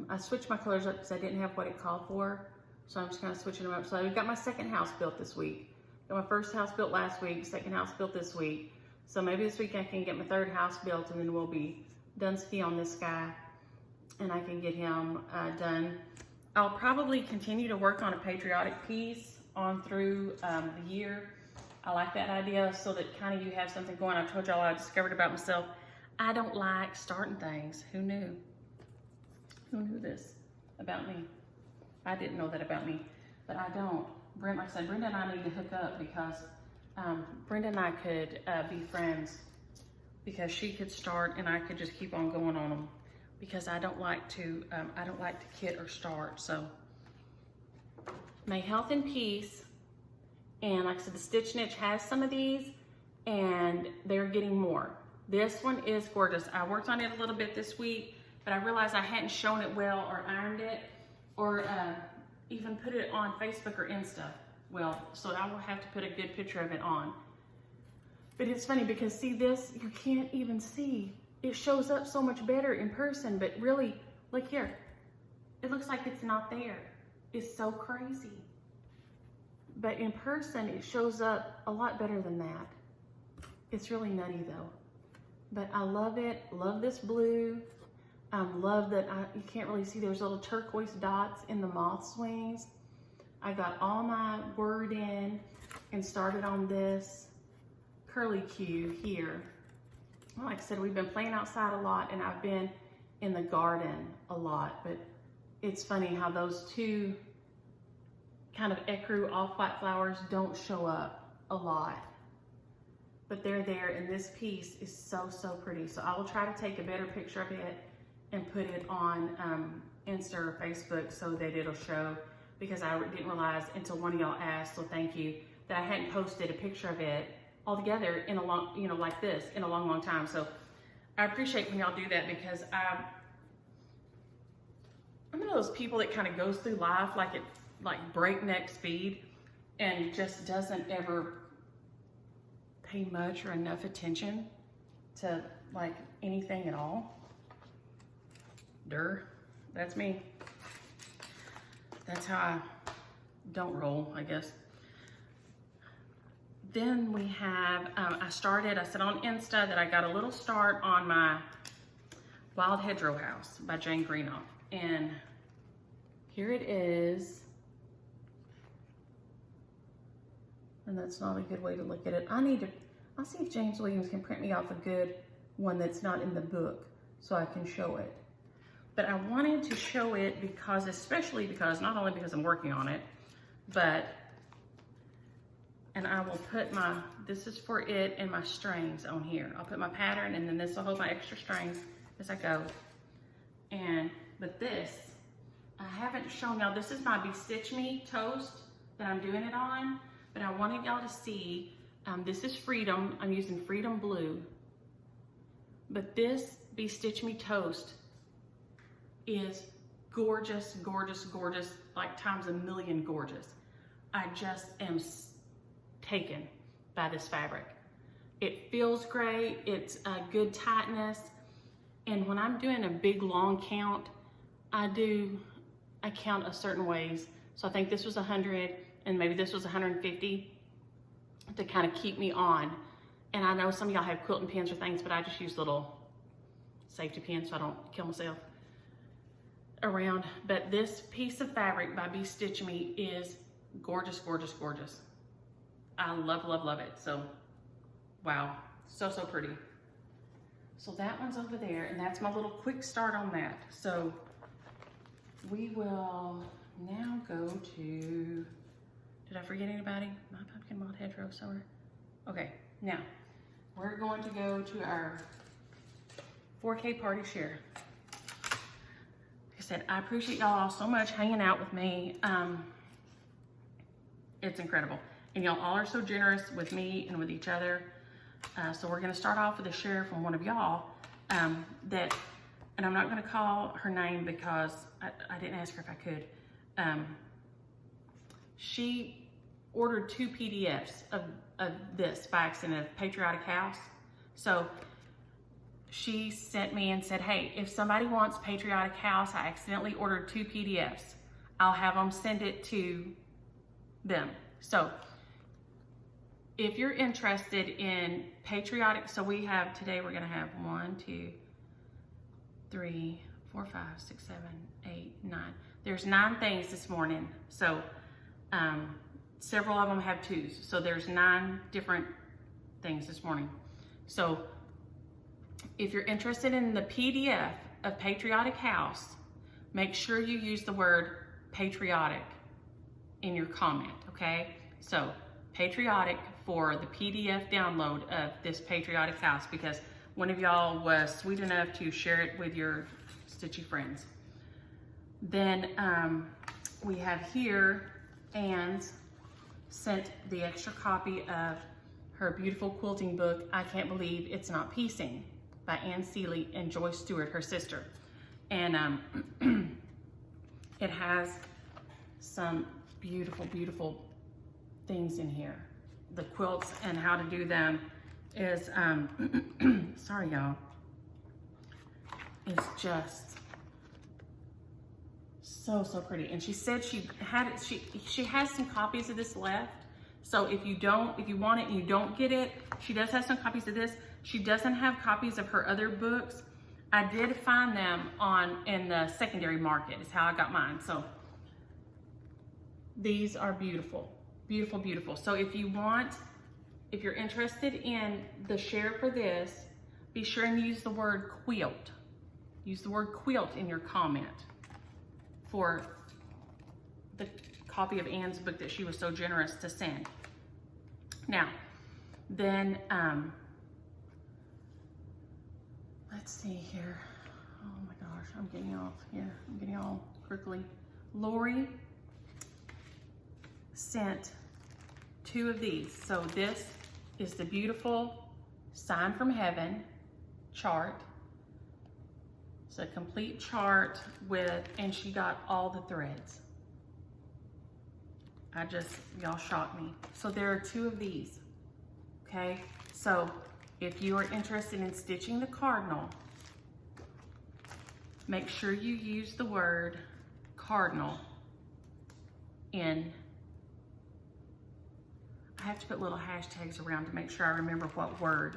I switched my colors up because I didn't have what it called for. So I'm just kind of switching them up. So I got my second house built this week. Got my first house built last week, second house built this week. So maybe this week I can get my third house built and then we'll be done ski on this guy and I can get him done. I'll probably continue to work on a patriotic piece on through the year. I like that idea so that kind of you have something going. I told y'all I discovered about myself. I don't like starting things. Who knew? Who knew this about me? I didn't know that about me, but I don't. Brent, like I said, Brenda and I need to hook up because Brenda and I could be friends because she could start and I could just keep on going on them because I don't like to kit or start. So may health and peace. And like I said, the Stitch Niche has some of these and they're getting more. This one is gorgeous. I worked on it a little bit this week but I realized I hadn't shown it well or ironed it or even put it on Facebook or Insta well, so I will have to put a good picture of it on. But it's funny because see this, you can't even see. It shows up so much better in person, but really, look here. It looks like it's not there. It's so crazy. But in person, it shows up a lot better than that. It's really nutty though. But I love it, love this blue. Love that you can't really see, there's little turquoise dots in the moth wings. I got all my word in and started on this curly Q here. Like I said, we've been playing outside a lot and I've been in the garden a lot, but it's funny how those two kind of ecru off-white flowers don't show up a lot, but they're there, and this piece is so, so pretty. So I will try to take a better picture of it and put it on Insta or Facebook so that it'll show, because I didn't realize until one of y'all asked, so thank you, that I hadn't posted a picture of it all together in a long, you know, like this, in a long, long time. So I appreciate when y'all do that, because I'm one of those people that kind of goes through life like breakneck speed and just doesn't ever pay much or enough attention to like anything at all. That's me. That's how I don't roll, I guess. Then we have, I said on Insta that I got a little start on my Wild Hedgerow House by Jane Greenoff. And here it is. And that's not a good way to look at it. I'll see if James Williams can print me off a good one that's not in the book so I can show it. But I wanted to show it because, especially because, not only because I'm working on it, but, and I will put this is for it and my strings on here. I'll put my pattern and then this will hold my extra strings as I go. But this, I haven't shown y'all, this is my Be Stitch Me toast that I'm doing it on, but I wanted y'all to see, this is Freedom, I'm using Freedom Blue, but this Be Stitch Me toast is gorgeous, gorgeous, gorgeous, like times a million gorgeous. I just am taken by this fabric. It feels great, it's a good tightness, and when I'm doing a big long count, I count a certain ways. So I think this was 100 and maybe this was 150 to kind of keep me on. And I know some of y'all have quilting pins or things, but I just use little safety pins so I don't kill myself around. But this piece of fabric by Be Stitch Me is gorgeous, gorgeous, gorgeous. I love, love, love it. So, wow, so, so pretty. So that one's over there, and that's my little quick start on that. So we will now go to, did I forget anybody? My Pumpkin, Wild Hedgerow, somewhere. Okay, now we're going to go to our 4K party share. Like I said, I appreciate y'all all so much hanging out with me. It's incredible. And y'all all are so generous with me and with each other. So we're gonna start off with a share from one of y'all and I'm not gonna call her name because I didn't ask her if I could. She ordered 2 PDFs of this by accident, of Patriotic House. So she sent me and said, hey, if somebody wants Patriotic House, I accidentally ordered 2 PDFs. I'll have them send it to them. So if you're interested in patriotic, so we have, today we're gonna have 1, 2, 3, 4, 5, 6, 7, 8, 9. There's 9 things this morning. So several of them have 2s. So there's 9 different things this morning. So if you're interested in the PDF of Patriotic House, make sure you use the word patriotic in your comment, okay? So patriotic for the PDF download of this Patriotic House, because one of y'all was sweet enough to share it with your stitchy friends. Then we have here, Anne's sent the extra copy of her beautiful quilting book, I Can't Believe It's Not Piecing, by Anne Seeley and Joyce Stewart, her sister. And it has some beautiful, beautiful things in here. The quilts and how to do them is, sorry y'all, it's just so, so pretty. And she said she has some copies of this left. So if you want it and you don't get it, she does have some copies of this. She doesn't have copies of her other books. I did find them in the secondary market is how I got mine. So these are beautiful, beautiful, beautiful. So if you're interested in the share for this, be sure and use the word quilt. Use the word quilt in your comment for the copy of Anne's book that she was so generous to send. Now, then, let's see here. Oh my gosh, I'm getting off here. I'm getting all quickly. Lori sent 2 of these. So this is the beautiful Sign from Heaven chart. It's a complete chart and she got all the threads. Y'all shocked me. So there are 2 of these, okay? So if you are interested in stitching the cardinal, make sure you use the word cardinal in, I have to put little hashtags around to make sure I remember what word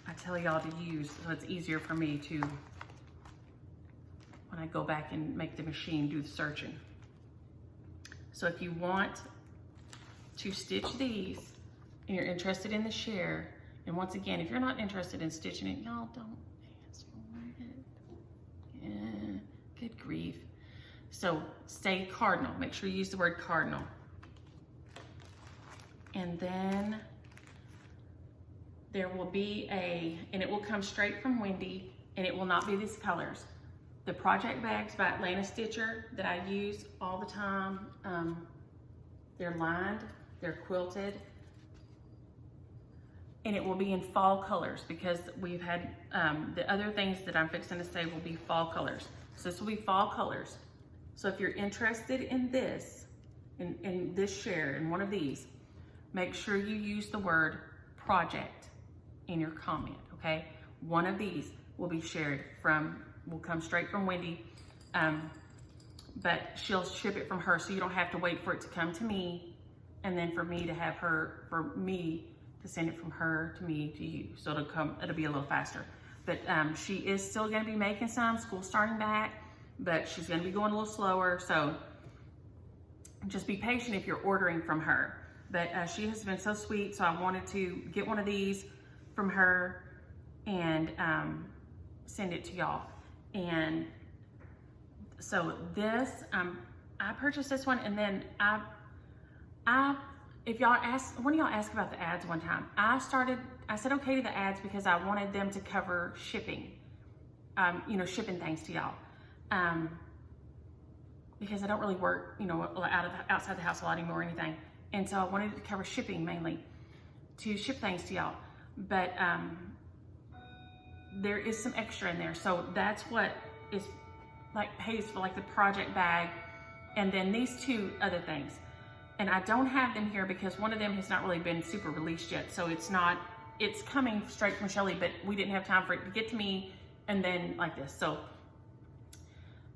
I tell y'all to use, so it's easier for me to, when I go back and make the machine do the searching. So if you want to stitch these and you're interested in the share, and once again, if you're not interested in stitching it, y'all don't ask for it. Yeah, good grief. So say cardinal, make sure you use the word cardinal. And then there will be and it will come straight from Wendy, and it will not be these colors. The project bags by Atlanta Stitcher that I use all the time, they're lined, they're quilted, and it will be in fall colors because we've had, the other things that I'm fixing to say will be fall colors. So this will be fall colors. So if you're interested in this, in this share, in one of these, make sure you use the word project in your comment, okay? One of these will be shared will come straight from Wendy, but she'll ship it from her, so you don't have to wait for it to come to me, and then for me to send it from her to me to you. So it'll be a little faster. But she is still gonna be making some, school starting back, but she's gonna be going a little slower, so just be patient if you're ordering from her. But she has been so sweet, so I wanted to get one of these from her and send it to y'all. And so this, I purchased this one, and then if y'all ask, one of y'all asked about the ads one time. I said okay to the ads because I wanted them to cover shipping, shipping things to y'all. Because I don't really work, outside the house a lot anymore or anything. And so I wanted to cover shipping mainly, to ship things to y'all. But there is some extra in there. So that's what is pays for the project bag, and then these 2 other things. And I don't have them here because one of them has not really been super released yet. So it's coming straight from Shelly, but we didn't have time for it to get to me and then like this. So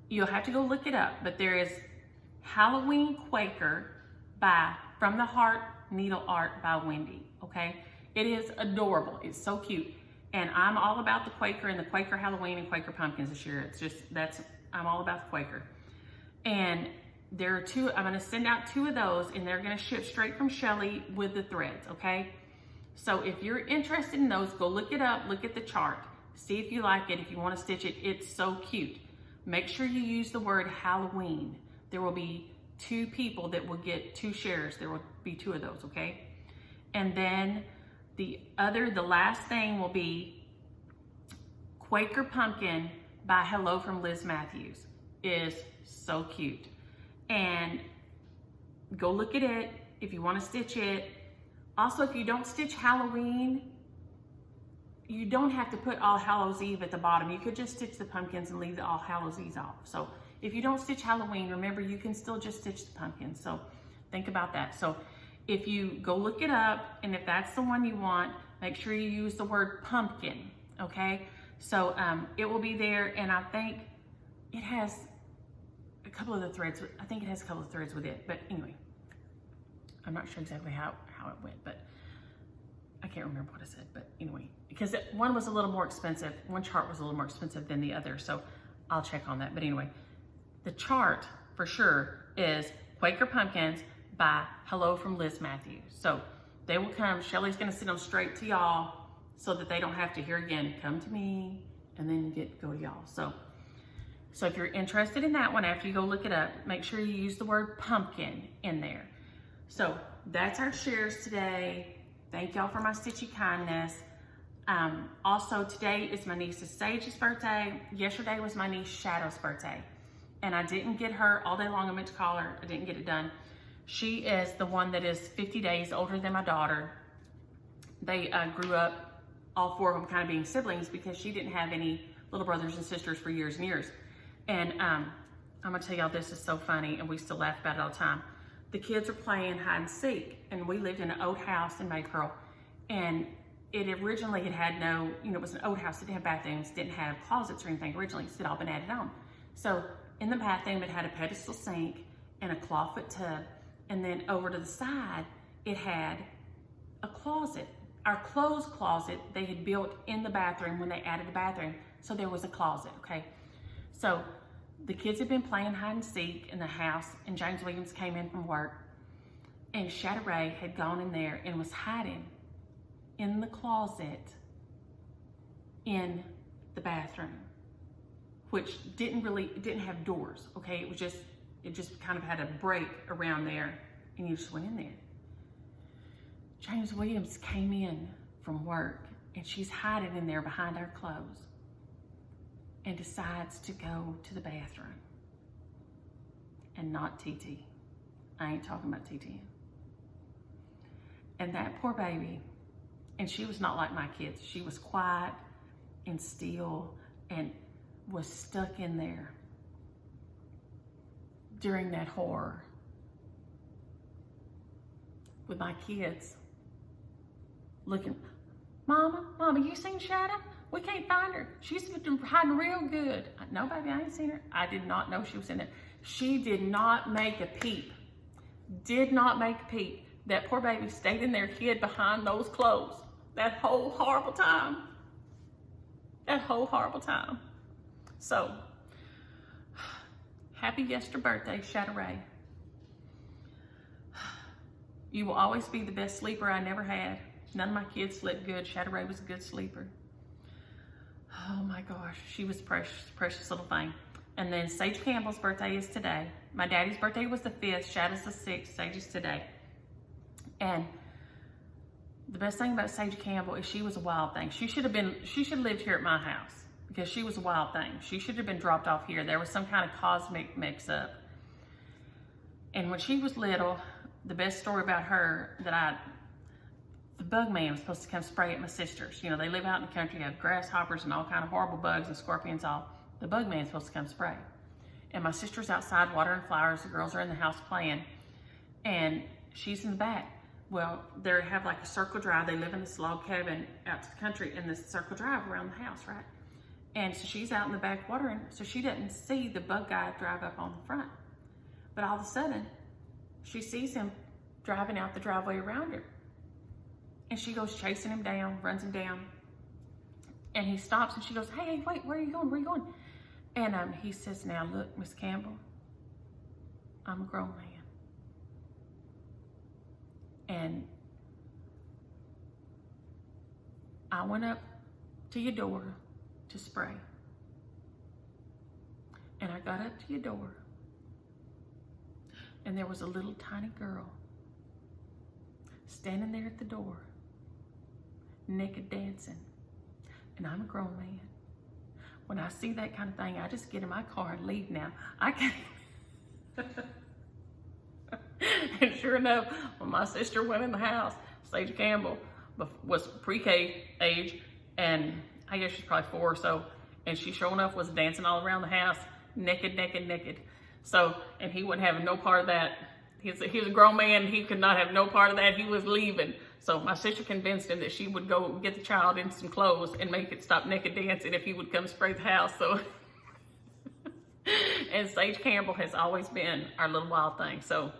you'll have to go look it up, but there is Halloween Quaker by From the Heart Needle Art by Wendy, okay? It is adorable, it's so cute. And I'm all about the Quaker and the Quaker Halloween and Quaker Pumpkins this year. I'm all about the Quaker. And there are 2, I'm gonna send out 2 of those, and they're gonna ship straight from Shelly with the threads, okay? So if you're interested in those, go look it up, look at the chart, see if you like it, if you wanna stitch it, it's so cute. Make sure you use the word Halloween. There will be 2 people that will get 2 shares. There will be 2 of those, okay? And then the last thing will be Quaker Pumpkin by Hello from Liz Matthews. Is so cute. And go look at it if you want to stitch it. Also, if you don't stitch Halloween, you don't have to put All Hallows Eve at the bottom. You could just stitch the pumpkins and leave the All Hallows Eve off. So if you don't stitch Halloween, remember you can still just stitch the pumpkins. So think about that. So if you go look it up, and if that's the one you want, make sure you use the word pumpkin, okay? So it will be there, and I think it has a couple of the threads. I think it has a couple of threads with it, but anyway, I'm not sure exactly how it went, but I can't remember what I said, but anyway, because one was a little more expensive, one chart was a little more expensive than the other, so I'll check on that. But anyway, the chart for sure is Quaker Pumpkins by Hello from Liz Matthews. So they will come, Shelly's gonna send them straight to y'all so that they don't have to hear again, come to me, and then go to y'all. So if you're interested in that one, after you go look it up, make sure you use the word pumpkin in there. So that's our shares today. Thank y'all for my stitchy kindness. Also, today is my niece Sage's birthday. Yesterday was my niece Shadow's birthday. And I didn't get her all day long. I meant to call her. I didn't get it done. She is the one that is 50 days older than my daughter. They grew up, all four of them kind of being siblings, because she didn't have any little brothers and sisters for years and years. And I'm gonna tell y'all, this is so funny, and we still laugh about it all the time. The kids are playing hide and seek, and we lived in an old house in Maypearl, and it originally had no, it was an old house. It didn't have bathrooms, didn't have closets or anything originally. It's all been added on. So in the bathroom, it had a pedestal sink and a clawfoot tub, and then over to the side, it had a closet. Our clothes closet they had built in the bathroom when they added the bathroom, so there was a closet, okay? So the kids had been playing hide and seek in the house, and James Williams came in from work, and Shadow Ray had gone in there and was hiding in the closet in the bathroom, which didn't have doors, okay? It just kind of had a break around there, and you just went in there. James Williams came in from work, and she's hiding in there behind our clothes, and decides to go to the bathroom. And not TT. I ain't talking about TT. And that poor baby, and she was not like my kids. She was quiet and still and was stuck in there during that horror with my kids looking, Mama, you seen Shadow? We can't find her. She's been hiding real good. No, baby, I ain't seen her. I did not know she was in there. She did not make a peep. Did not make a peep. That poor baby stayed in there, hid behind those clothes that whole horrible time. That whole horrible time. So, happy yester birthday, Shadow Ray. You will always be the best sleeper I never had. None of my kids slept good. Shadow Ray was a good sleeper. Oh my gosh, she was precious, precious little thing. And then Sage Campbell's birthday is today. My daddy's birthday was the 5th, Shadow's the 6th, Sage is today. And the best thing about Sage Campbell is she was a wild thing. She should have lived here at my house because she was a wild thing. She should have been dropped off here. There was some kind of cosmic mix up. And when she was little, the best story about her the bug man was supposed to come spray at my sisters. They live out in the country, have grasshoppers and all kind of horrible bugs and scorpions all. The bug man's supposed to come spray. And my sister's outside watering flowers. The girls are in the house playing. And she's in the back. Well, they have like a circle drive. They live in this log cabin out to the country in this circle drive around the house, right? And so she's out in the back watering, so she doesn't see the bug guy drive up on the front. But all of a sudden, she sees him driving out the driveway around her. And she goes chasing him down, runs him down. And he stops and she goes, hey, wait, where are you going? Where are you going? And he says, now look, Miss Campbell, I'm a grown man. And I went up to your door to spray. And I got up to your door. And there was a little tiny girl standing there at the door, naked dancing. And I'm a grown man. When I see that kind of thing, I just get in my car and leave now. I can't. And sure enough, when my sister went in the house, Sage Campbell was pre-K age, and I guess she's probably 4 or so, and she sure enough was dancing all around the house, naked. So, and he wouldn't have no part of that. He was a grown man, he could not have no part of that. He was leaving. So my sister convinced him that she would go get the child in some clothes and make it stop naked dancing if he would come spray the house. So, and Sage Campbell has always been our little wild thing. So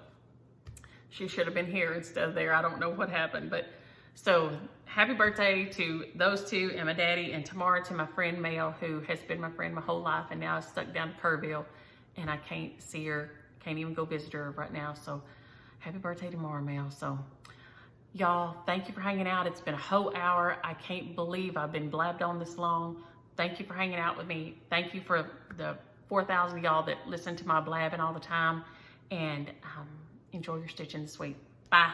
she should have been here instead of there. I don't know what happened, but so happy birthday to those two and my daddy, and tomorrow to my friend Mel, who has been my friend my whole life and now is stuck down to Kerrville, and I can't see her, can't even go visit her right now. So happy birthday tomorrow, Mel. So y'all, thank you for hanging out. It's been a whole hour. I can't believe I've been blabbed on this long. Thank you for hanging out with me. Thank you for the 4,000 of y'all that listen to my blabbing all the time, and enjoy your stitching this week. Bye.